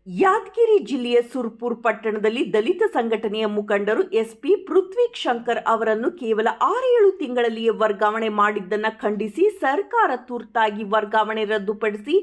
ಯಾದಗಿರಿ ಜಿಲ್ಲೆಯ ಸುರ್ಪುರ್ ಪಟ್ಟಣದಲ್ಲಿ ದಲಿತ ಸಂಘಟನೆಯ ಮುಖಂಡರು ಎಸ್ಪಿ ಪೃಥ್ವಿ ಶಂಕರ್ ಅವರನ್ನು ಕೇವಲ 6-7 ತಿಂಗಳಲ್ಲಿಯೇ ವರ್ಗಾವಣೆ ಮಾಡಿದ್ದನ್ನು ಖಂಡಿಸಿ ಸರ್ಕಾರ ತುರ್ತಾಗಿ ವರ್ಗಾವಣೆ ರದ್ದುಪಡಿಸಿ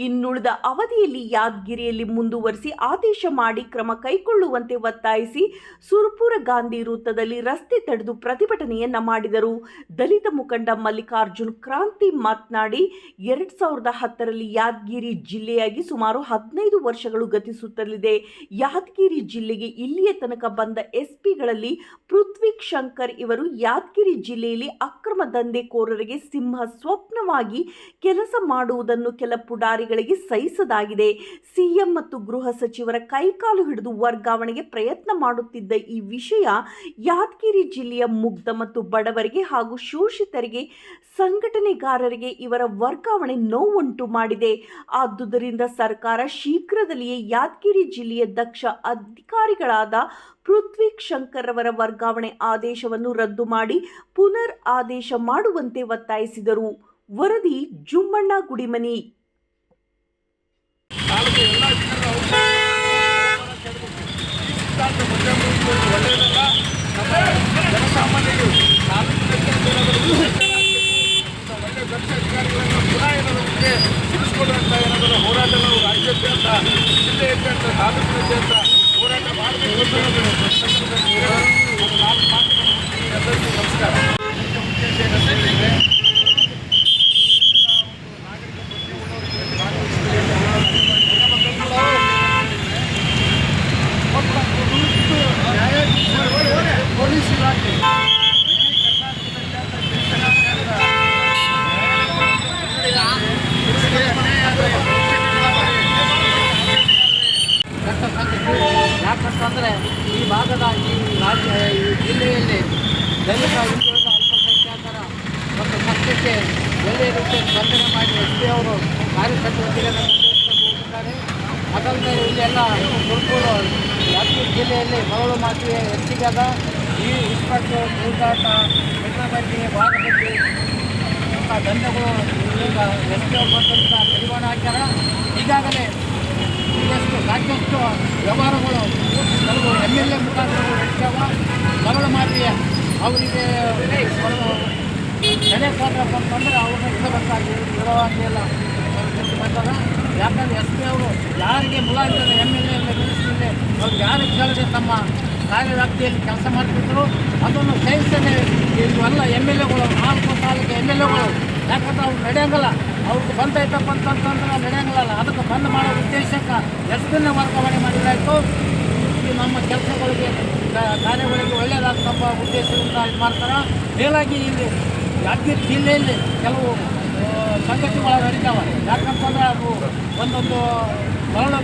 ಇನ್ನುಳಿದ ಅವಧಿಯಲ್ಲಿ ಯಾದಗಿರಿಯಲ್ಲಿ ಮುಂದುವರಿಸಿ ಆದೇಶ ಮಾಡಿ ಕ್ರಮ ಕೈಗೊಳ್ಳುವಂತೆ ಒತ್ತಾಯಿಸಿ ಸುರ್ಪುರ ಗಾಂಧಿ ವೃತ್ತದಲ್ಲಿ ರಸ್ತೆ ತಡೆದು ಪ್ರತಿಭಟನೆಯನ್ನ ಮಾಡಿದರು. ದಲಿತ ಮುಖಂಡ ಮಲ್ಲಿಕಾರ್ಜುನ್ ಕ್ರಾಂತಿ ಮಾತನಾಡಿ 2010ರಲ್ಲಿ ಯಾದಗಿರಿ ಜಿಲ್ಲೆಯಾಗಿ ಸುಮಾರು 15 ವರ್ಷಗಳು ಗತಿಸುತ್ತಲಿದೆ. ಯಾದಗಿರಿ ಜಿಲ್ಲೆಗೆ ಇಲ್ಲಿಯ ತನಕ ಬಂದ ಎಸ್ಪಿಗಳಲ್ಲಿ ಪೃಥ್ವಿ ಶಂಕರ್ ಇವರು ಯಾದಗಿರಿ ಜಿಲ್ಲೆಯಲ್ಲಿ ಅಕ್ರಮ ದಂಧೆಕೋರರಿಗೆ ಸಿಂಹ ಸ್ವಪ್ನವಾಗಿ ಕೆಲಸ ಮಾಡುವುದನ್ನು ಕೆಲ ಪುಡಾರಿಗಳಿಗೆ ಸಹಿಸದಾಗಿದೆ. ಸಿಎಂ ಮತ್ತು ಗೃಹ ಸಚಿವರ ಕೈಕಾಲು ಹಿಡಿದು ವರ್ಗಾವಣೆಗೆ ಪ್ರಯತ್ನ ಮಾಡುತ್ತಿದ್ದ ಈ ವಿಷಯ ಯಾದಗಿರಿ ಜಿಲ್ಲೆಯ ಮುಗ್ಧ ಮತ್ತು ಬಡವರಿಗೆ ಹಾಗೂ ಶೋಷಿತರಿಗೆ ಸಂಘಟನೆಗಾರರಿಗೆ ಇವರ ವರ್ಗಾವಣೆ ನೋವುಂಟು ಮಾಡಿದೆ. ಆದುದರಿಂದ ಸರ್ಕಾರ ಶೀಘ್ರದಲ್ಲಿಯೇ ಯಾದಗಿರಿ ಜಿಲ್ಲೆಯ ದಕ್ಷ ಅಧಿಕಾರಿಗಳಾದ ಪೃಥ್ವಿ ಶಂಕರ್ ಅವರ ವರ್ಗಾವಣೆ ಆದೇಶವನ್ನು ರದ್ದು ಮಾಡಿ ಪುನರ್ ಆದೇಶ ಮಾಡುವಂತೆ ಒತ್ತಾಯಿಸಿದರು. ವರದಿ ಜುಮ್ಮಣ್ಣ ಗುಡಿಮನಿ. ರಾಜ್ಯಾದ್ಯಂತ ಜಿಲ್ಲೆಯಾದ್ಯಂತ ತಾಲೂಕಿನಾದ್ಯಂತ ಹೋರಾಟ ಮಾಡಬೇಕು. ಎಲ್ಲರಿಗೂ ನಮಸ್ಕಾರ. ಉದ್ದೇಶ ಏನಂತಂದರೆ ಪೊಲೀಸ್ ಇಲಾಖೆ ಯಾಕಂತಂದರೆ ಈ ಭಾಗದ ಈ ಜಿಲ್ಲೆಯಲ್ಲಿ ದಲಿತ ಹಿಂದುಳಿದ ಅಲ್ಪಸಂಖ್ಯಾತರ ಮತ್ತು ಕಷ್ಟಕ್ಕೆ ಒಳ್ಳೆಯ ರೀತಿಯಲ್ಲಿ ಸ್ಪಂದನೆ ಮಾಡಿ ಎಸ್ಪಿ ಅವರು ಕಾರ್ಯಚಟುವಟಿಕೆಯನ್ನು ಮುಂದುವರಿಸಿಕೊಂಡು ಹೋಗಿದ್ದಾರೆ. ಅದಲ್ಲದೆ ಇಲ್ಲೆಲ್ಲ ಸುರ್ಪುರು ಯಾದಗಿರಿ ಜಿಲ್ಲೆಯಲ್ಲಿ ಮರಳು ಮಾಫಿಯಾ ಹೆಚ್ಚಿಗಾದ ಈ ಇಸ್ಪಟ್ಟು ಕೂಗಾಟ ಹೆಣ್ಣಬಡ್ಡಿ ಬಾಗಬಡ್ಡಿ ಇಂಥ ದಂಧೆಗಳು ಈಗ ಎಸ್ಪಿ ಅವರು ಬಂದಂಥ ಕಡಿವಾಣ ಹಾಕ್ಯಾರ. ಈಗಾಗಲೇ ಸಾಕಷ್ಟು ವ್ಯವಹಾರಗಳು ಕೆಲವು MLA ಮುಖಾಂತರ ನಡ್ಸ್ಯಾವ. ಮರಳು ಮಾಫಿಯಾ ಅವರಿಗೆ ತಡೆ ಸ್ವಾತಂತ್ರ್ಯ ಬಂತಂದ್ರೆ ಅವ್ರನ್ನ ಇಡಬೇಕಾಗಿ ಇರೋವಾಗೆಲ್ಲ ಬರ್ತಾರೆ. ಯಾಕಂದರೆ ಎಸ್ಪಿ ಅವರು ಯಾರಿಗೆ ಮುಲಾಜಿಲ್ಲ MLA ಮಿನಿಸ್ಟ್ರಲ್ಲಿ ಅವ್ರು ಯಾರಿಗೆ ಕೇಳದೆ ತಮ್ಮ ಕಾರ್ಯವ್ಯಾಪ್ತಿಯಲ್ಲಿ ಕೆಲಸ ಮಾಡ್ತಿದ್ರು. ಅದನ್ನು ಸಹಿಸದೆ ಇವೆಲ್ಲ MLAಗಳು 4 ತಾಲೂಕು MLAಗಳು ಯಾಕಂದ್ರೆ ಅವ್ರು ನಡೆಯಂಗಲ್ಲ, ಅವ್ರಿಗೆ ಬಂದೈತಪ್ಪ ಅಂತಂತಂದ್ರೆ ನಡೆಯಂಗಿಲ್ಲ. ಅದಕ್ಕೆ ಬಂದ್ ಮಾಡೋ ಉದ್ದೇಶಕ್ಕೆ ಎಸ್ಪಿನ ವರ್ಗಾವಣೆ ಮಾಡಿದಾಯಿತು. ಈ ನಮ್ಮ ಕೆಲಸಗಳಿಗೆ ಕಾರ್ಯಗಳಿಗೆ ಒಳ್ಳೆಯದಾಗ್ತಪ್ಪ ಉದ್ದೇಶದಿಂದ ಇದು ಮಾಡ್ತಾರೆ. ಮೇಲಾಗಿ ಇಲ್ಲಿ ಯಾದಗಿರಿ ಜಿಲ್ಲೆಯಲ್ಲಿ ಕೆಲವು ಸಂಗತಿಗಳು ನಡೀತಾವೆ. ಯಾಕಂತಂದ್ರೆ ಅದು ಒಂದೊಂದು ಮರಳು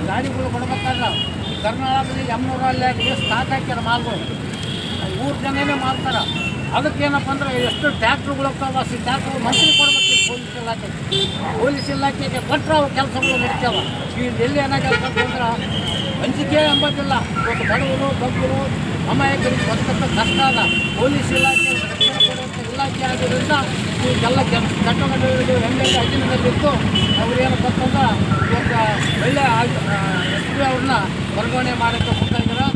ಗಾಡಿಗಳು ಕೊಡ್ಬೇಕಾದ್ರೆ ಈ ಕರ್ನಾಟಕದಲ್ಲಿ ಎಮ್ನೂರಲ್ಲಿ ಸ್ಟಾಕ್ ಹಾಕ್ಯಾರ ಮಾಲ್ಗಳು, ಊರು ಜನನೇ ಮಾಡ್ತಾರೆ. ಅದಕ್ಕೇನಪ್ಪ ಅಂದರೆ ಎಷ್ಟು ಟ್ಯಾಕ್ಟ್ರುಗಳು ಹೋಗ್ತಾವೆ, ಅಷ್ಟು ಟ್ಯಾಕ್ಟ್ರು ಮಂತ್ರಿ ಕೊಡ್ಬೇಕು ಪೊಲೀಸ್ ಇಲಾಖೆಗೆ ಕೊಟ್ಟರೆ ಅವು ಕೆಲಸಗಳು ನಡೀತಾವೆ. ಇಲ್ಲಿ ಏನಾಗತ್ತಂದ್ರೆ ಹಂಚಿಕೆ ಎಂಬುದಿಲ್ಲ. ಇವತ್ತು ಬಡವರು ಬಗ್ಗರು ಅಮಾಯಕರಿಗೆ ಬದುಕಂತ ಕಷ್ಟ ಅದ. ಪೊಲೀಸ್ ಇಲಾಖೆ ರಕ್ಷಣೆ ಕೊಡುವಂಥ ಇಲಾಖೆ ಆದ್ದರಿಂದ ಇವಕ್ಕೆಲ್ಲ ಚಟುವಟಿಕೆಗಳು MLA ಅಧೀನದಲ್ಲಿತ್ತು. ಅವ್ರು ಏನಪ್ಪ ಅಂತಂದ್ರೆ ಇವತ್ತು ಒಳ್ಳೆಯ ಎಸ್ಪಿ ಅವ್ರನ್ನ ವರ್ಗಾವಣೆ ಮಾಡೋಕ್ಕೆ ಮುಂದಾಗಿದ್ದಾರೆ.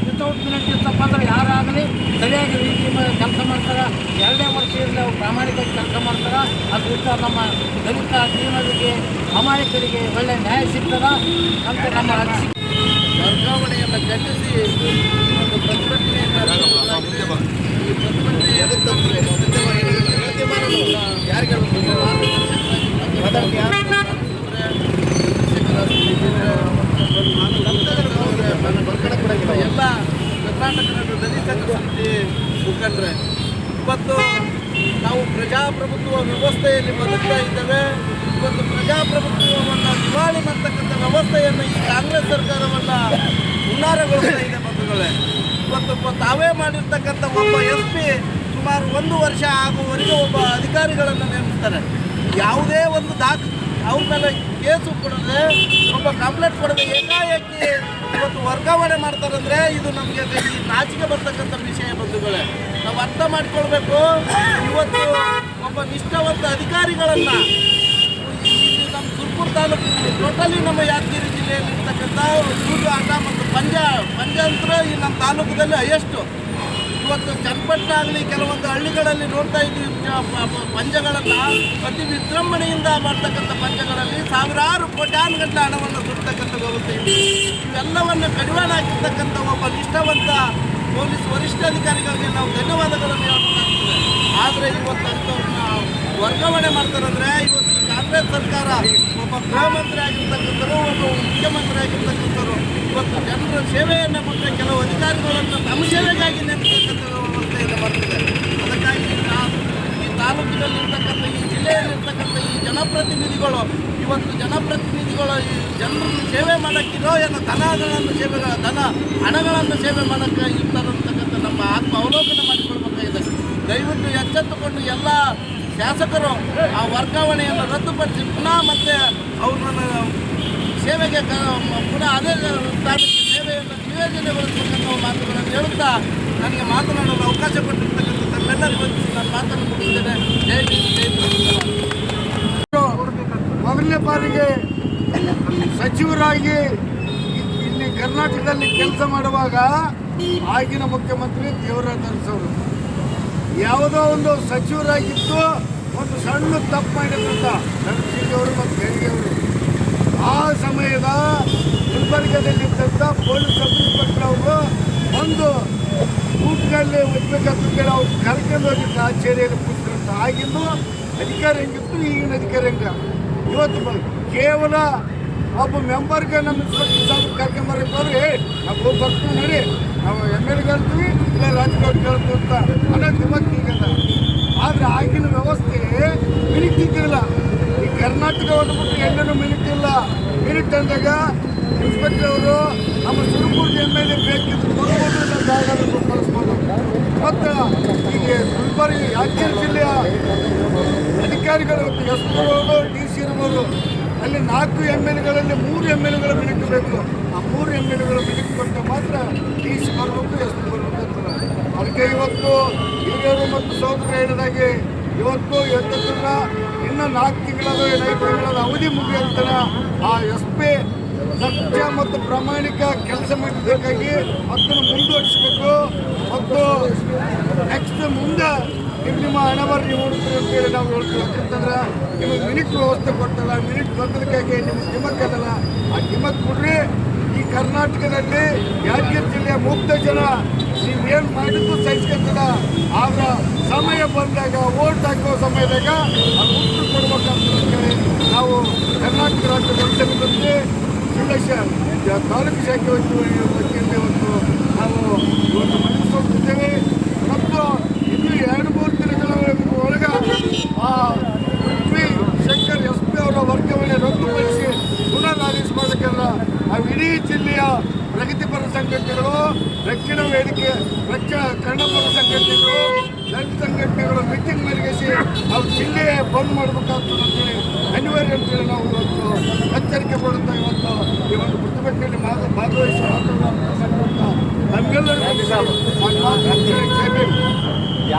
ವಿತೌಟ್ ಮಿನಿಟ್ ಇರ್ತಪ್ಪ ಅಂದ್ರೆ ಯಾರಾಗಲಿ ಸರಿಯಾಗಿ ರೀತಿ ಕೆಲಸ ಮಾಡ್ತಾರೆ. 2 ವರ್ಷ ಇರಲಿ ಅವ್ರು ಪ್ರಾಮಾಣಿಕವಾಗಿ ಕೆಲಸ ಮಾಡ್ತಾರೆ. ಅದರಿಂದ ನಮ್ಮ ದಲಿತ ಜೀವನರಿಗೆ ಅಮಾಯಕರಿಗೆ ಒಳ್ಳೆಯ ನ್ಯಾಯ ಸಿಗ್ತದೆ ಅಂತ ನಮ್ಮ ಅನಿಸಿಕೆ. ವರ್ಗಾವಣೆಯನ್ನು ಖಂಡಿಸಿ ಒಂದು ಪ್ರತಿಭಟನೆಯನ್ನು ಎಲ್ಲ ಕರ್ನಾಟಕದ ದಲಿತ ಸಮಿತಿ ಮುಖಂಡರೆ, ಇವತ್ತು ನಾವು ಪ್ರಜಾಪ್ರಭುತ್ವ ವ್ಯವಸ್ಥೆಯಲ್ಲಿ ಬದುಕ್ತಾ ಇದ್ದೇವೆ. ಇವತ್ತು ಪ್ರಜಾಪ್ರಭುತ್ವವನ್ನು ದಿವಾಳಿ ಮಾಡ್ತಕ್ಕಂಥ ವ್ಯವಸ್ಥೆಯನ್ನು ಈ ಕಾಂಗ್ರೆಸ್ ಸರ್ಕಾರವನ್ನು ಹುನ್ನಾರಗೊಳಿಸ್ತಾ ಇದೆ ಬಂಧುಗಳೇ. ಇವತ್ತು ತಾವೇ ಮಾಡಿರ್ತಕ್ಕಂಥ ಒಬ್ಬ SP ಸುಮಾರು 1 ವರ್ಷ ಆಗುವವರೆಗೆ ಒಬ್ಬ ಅಧಿಕಾರಿಗಳನ್ನು ನೇಮಿಸ್ತಾರೆ. ಯಾವುದೇ ಒಂದು ಅವ್ರ ಮೇಲೆ ಕೇಸು ಕೊಡದೆ, ಒಬ್ಬ ಕಂಪ್ಲೇಂಟ್ ಕೊಡದೆ ಏಕಾಏಕಿ ಇವತ್ತು ವರ್ಗಾವಣೆ ಮಾಡ್ತಾರಂದರೆ ಇದು ನಮಗೆ ಈ ನಾಚಿಕೆ ಬರ್ತಕ್ಕಂಥ ವಿಷಯ ಬಂಧುಗಳೇ. ನಾವು ಅರ್ಥ ಮಾಡ್ಕೊಳ್ಬೇಕು. ಇವತ್ತು ಒಬ್ಬ ನಿಷ್ಠಾವಂತ ಅಧಿಕಾರಿಗಳನ್ನು ಇಲ್ಲಿ ನಮ್ಮ ತಾಲೂಕು ಟೋಟಲಿ ನಮ್ಮ ಯಾದಗಿರಿ ಜಿಲ್ಲೆಯಲ್ಲಿ ಇರ್ತಕ್ಕಂಥ ಸೂಜು ಆಟ ಮತ್ತು ಪಂಜಾಂತರ ಈ ನಮ್ಮ ತಾಲೂಕದಲ್ಲಿ ಹೈಯೆಸ್ಟು. ಇವತ್ತು ಚನ್ನಪಟ್ಟಣ ಆಗಲಿ ಕೆಲವೊಂದು ಹಳ್ಳಿಗಳಲ್ಲಿ ನೋಡ್ತಾ ಇದ್ದೀವಿ ಪಂಜಗಳನ್ನು ಅತಿ ವಿಜೃಂಭಣೆಯಿಂದ ಮಾಡ್ತಕ್ಕಂಥ ಪಂಜಗಳಲ್ಲಿ ಸಾವಿರಾರು ಕೋಟ್ಯಾನುಗಟ್ಟಲೆ ಹಣವನ್ನು ಸುಡ್ತಕ್ಕಂಥ ವ್ಯವಸ್ಥೆ ಇದೆ. ಇವೆಲ್ಲವನ್ನು ಕಡಿವಾಣ ಹಾಕಿರ್ತಕ್ಕಂಥ ಒಬ್ಬ ನಿಷ್ಠಾವಂತ ಪೊಲೀಸ್ ವರಿಷ್ಠಾಧಿಕಾರಿಗಳಿಗೆ ನಾವು ಧನ್ಯವಾದಗಳನ್ನು ಹೇಳಬೇಕಾಗ್ತದೆ. ಆದರೆ ಇವತ್ತು ಅಂಥವ್ರನ್ನ ವರ್ಗಾವಣೆ ಮಾಡ್ತಾರಂದರೆ ಇವತ್ತು ಕಾಂಗ್ರೆಸ್ ಸರ್ಕಾರ ಒಬ್ಬ ಗೃಹ ಮಂತ್ರಿ ಆಗಿರ್ತಕ್ಕಂಥವ್ರು, ಒಬ್ಬ ಮುಖ್ಯಮಂತ್ರಿ ಆಗಿರ್ತಕ್ಕಂಥವ್ರು ಇವತ್ತು ಜನರ ಸೇವೆಯನ್ನು ಬಿಟ್ಟರೆ ಕೆಲವು ಅಧಿಕಾರಿಗಳನ್ನು ತಮ್ಮ ಸೇವೆಗಾಗಿ ನೇಮಿಸ್ತಕ್ಕಂಥ ವ್ಯವಸ್ಥೆಯನ್ನು ಮಾಡ್ತಿದೆ. ಅದಕ್ಕಾಗಿ ಈ ತಾಲೂಕಿನಲ್ಲಿರ್ತಕ್ಕಂಥ ಈ ಜಿಲ್ಲೆಯಲ್ಲಿರ್ತಕ್ಕಂಥ ಈ ಜನಪ್ರತಿನಿಧಿಗಳು ಇವತ್ತು ಈ ಜನರನ್ನು ಸೇವೆ ಮಾಡೋಕ್ಕಿರೋ ಏನೋ ಹಣಗಳನ್ನು ಸೇವೆ ಮಾಡೋಕ್ಕೆ ಇರ್ತಾರಂತಕ್ಕಂಥ ನಮ್ಮ ಆತ್ಮ ಅವಲೋಕನ ಮಾಡಿಕೊಳ್ಬೇಕಾಗಿದೆ. ದಯವಿಟ್ಟು ಎಚ್ಚೆತ್ತುಕೊಂಡು ಎಲ್ಲ ಶಾಸಕರು ಆ ವರ್ಗಾವಣೆಯನ್ನು ರದ್ದುಪಡಿಸಿ ಪುನಃ ಮತ್ತೆ ಅವ್ರನ್ನ ಸೇವೆಗೆ ಪುನಃ ಅದೇ ಸ್ಥಾನಕ್ಕೆ ಸೇವೆಯನ್ನು ನಿಯೋಜನೆಗೊಳಿಸತಕ್ಕಂಥ ಮಾತುಗಳನ್ನು ಹೇಳುತ್ತಾ ನನಗೆ ಮಾತನಾಡಲು ಅವಕಾಶ ಕೊಟ್ಟಿರ್ತಕ್ಕಂಥ ತಮ್ಮೆಲ್ಲರಿಗೂ ನಾನು ಮಾತನ್ನು ಮುಗಿಸಿದ್ದೇನೆ. ಜೈ ಭೀಮ್, ಜೈ ಮೊದಲನೇ ಬಾರಿಗೆ ಸಚಿವರಾಗಿ ಇಲ್ಲಿ ಕರ್ನಾಟಕದಲ್ಲಿ ಕೆಲಸ ಮಾಡುವಾಗ ಆಗಿನ ಮುಖ್ಯಮಂತ್ರಿ ದೇವರಾಜ ಅರಸವರು ಯಾವುದೋ ಒಂದು ಸಚಿವರಾಗಿದ್ದು ಒಂದು ಸಣ್ಣ ತಪ್ಪು ಮಾಡಿದ್ರಂತ ನರಸಿಂಹವರು ಮತ್ತು ಖರ್ಗೆಯವರು. ಆ ಸಮಯದ ಗುಲ್ಬರ್ಗದಲ್ಲಿದ್ದಂಥ ಪೊಲೀಸ್ ಸಬ್ ಇನ್ಸ್ಪೆಕ್ಟರ್ ಅವರು ಒಂದು ಬೂಟ್ಗಳಲ್ಲಿ ಒಯ್ಬೇಕಂತೇಳಿ ಅವ್ರು ಕರ್ಕೊಂಡು ಹೋಗಿದ್ದು ಆಚೇರಿಯಲ್ಲಿ ಕೂತಿರಂತ. ಆಗಿದ್ದು ಅಧಿಕಾರ ಹೆಂಗಿತ್ತು, ಈಗಿನ ಅಧಿಕಾರ ಹೆಂಗ. ಇವತ್ತು ಕೇವಲ ಒಬ್ಬ ಮೆಂಬರ್ಗೆ ನಮ್ಮ ಇನ್ಸ್ಪೆಕ್ಟರ್ ಸಾಹೇಬ್ ಕರ್ಕೊಂಬರಕ್ಕೆ ನಾವು ಬರ್ತೀವಿ ನೋಡಿ, ನಾವು MLA ಕೇಳ್ತೀವಿ ಇಲ್ಲ ರಾಜಕೀಯ ಕೇಳ್ತೀವಿ ಅಂತ ಅನ್ನೋದು ನಿಮಗೆ ಈಗಲ್ಲ. ಆದರೆ ಆಗಿನ ವ್ಯವಸ್ಥೆ ಮಿನಿಟ್ ಇದ್ದಿಲ್ಲ. ಈ ಕರ್ನಾಟಕ ಹೊಂದ್ಬಿಟ್ಟು ಎಲ್ಲರೂ ಮಿನಿಟ್ ಇಲ್ಲ. ಮಿನಿಟ್ ಅಂದಾಗ ಇನ್ಸ್ಪೆಕ್ಟರ್ ಅವರು ನಮ್ಮ ಸುರಪುರದ MLA ಬೇಕಿದ್ದು ಕೊಡ್ಬೋದು, ಇಲ್ಲ ಜಾಗದಲ್ಲಿ ಕಳಿಸ್ಬೋದು. ಮತ್ತು ಈಗ ಗುಲ್ಬರ್ಗ ಯಾದಗಿರಿ ಜಿಲ್ಲೆಯ ಅಧಿಕಾರಿಗಳು SP ಇರ್ಬೋದು, DC ಇರ್ಬೋದು, ಅಲ್ಲಿ 4 MLAಗಳಲ್ಲಿ 3 MLAಗಳ ಮಿನಿಟ್ ಬೇಕು. ಆ 3 MLAಗಳ ಮಿನಿಟ್ ಕೊಟ್ಟು ಮಾತ್ರ DC ಬರಬೇಕು, SP ಬರಬೇಕು ಅಂತಲ್ಲ. ಅದಕ್ಕೆ ಇವತ್ತು ಹಿರಿಯರು ಮತ್ತು ಸಹೋದರ ಹೇಳಿದಾಗೆ ಇವತ್ತು ಎದ್ದನ್ನ ಇನ್ನೂ 4 ತಿಂಗಳದ 5 ತಿಂಗಳದ ಅವಧಿ ಮುಗಿಯಂತನ ಆ SP ಸತ್ಯ ಮತ್ತು ಪ್ರಾಮಾಣಿಕ ಕೆಲಸ ಮಾಡಬೇಕಾಗಿ ಅದನ್ನು ಮುಂದುವರಿಸಬೇಕು. ಮತ್ತು ನೆಕ್ಸ್ಟ್ ಮುಂದೆ ನಿಮ್ಮ ಹಣವನ್ನು ನೀವು ಹುಡುಕ್ರಿ ಅಂತೇಳಿ ನಾವು ಹೇಳ್ತೀವಿ. ಯಾಕಂತಂದ್ರೆ ನಿಮಗೆ ಮಿನಿಟ್ ವ್ಯವಸ್ಥೆ ಕೊಟ್ಟಲ್ಲ, ಮಿನಿಟ್ ಬದಲಿಗಾಗಿ ನಿಮಗೆ ಕಿಮಕ್ ಅದಲ್ಲ. ಆ ಕಿಮಕ್ ಕೊಡ್ರಿ. ಈ ಕರ್ನಾಟಕದಲ್ಲಿ ಯಾದಗಿರಿ ಜಿಲ್ಲೆಯ ಮುಕ್ತ ಜನ ನೀವೇನು ಮಾಡಿದ್ದು ಸಹಿಸ್ಕೊಂತಲ್ಲ. ಆದ್ರೆ ಸಮಯ ಬಂದಾಗ ಓಟ್ ಹಾಕುವ ಸಮಯದಾಗ ಅದು ಉತ್ತರ ಕೊಡ್ಬೇಕಂತೇಳಿ ನಾವು ಕರ್ನಾಟಕ ರಾಜ್ಯ ಜನಸಂಘದಲ್ಲಿ ಜಿಲ್ಲಾ ತಾಲೂಕು ಶಾಖೆ ವತಿಯಿಂದ ಇವತ್ತು ನಾವು ಇವತ್ತು ಮನವಿ ಸಲ್ಲಿಸಿದ್ದೇವೆ. ಮತ್ತು ಇನ್ನು 2-3 ದಿನಗಳ ಒಳಗೆ ಆ ಪೃಥ್ವಿ ಶಂಕರ್ SP ಅವರ ವರ್ಗಾವಣೆ ರದ್ದುಪಡಿಸಿ ಪುನರ್ ಆದೇಶ ಮಾಡಬೇಕಲ್ಲ. ನಾವು ಇಡೀ ಜಿಲ್ಲೆಯ ಪ್ರಗತಿಪರ ಸಂಘಟನೆಗಳು, ರಕ್ಷಣಾ ವೇದಿಕೆ, ಕನ್ನಡಪರ ಸಂಘಟನೆಗಳು, ದಲಿತ ಸಂಘಟನೆಗಳು ಮೀಟಿಂಗ್ ಮಲಗಿಸಿ ನಾವು ಜಿಲ್ಲೆ ಬಂದ್ ಮಾಡಬೇಕಾಗ್ತದೆ ಅಂತೇಳಿ ಅನಿವಾರ್ಯ ಅಂತೇಳಿ ನಾವು ಇವತ್ತು ಎಚ್ಚರಿಕೆ ಕೊಡುತ್ತಾ ಇವತ್ತು ಈ ಒಂದು ಪ್ರತಿಭಟನೆಯಲ್ಲಿ ಭಾಗವಹಿಸಿ ಮಾತನಾಡುವಂಥ ನಮ್ಮೆಲ್ಲರಿಗೂ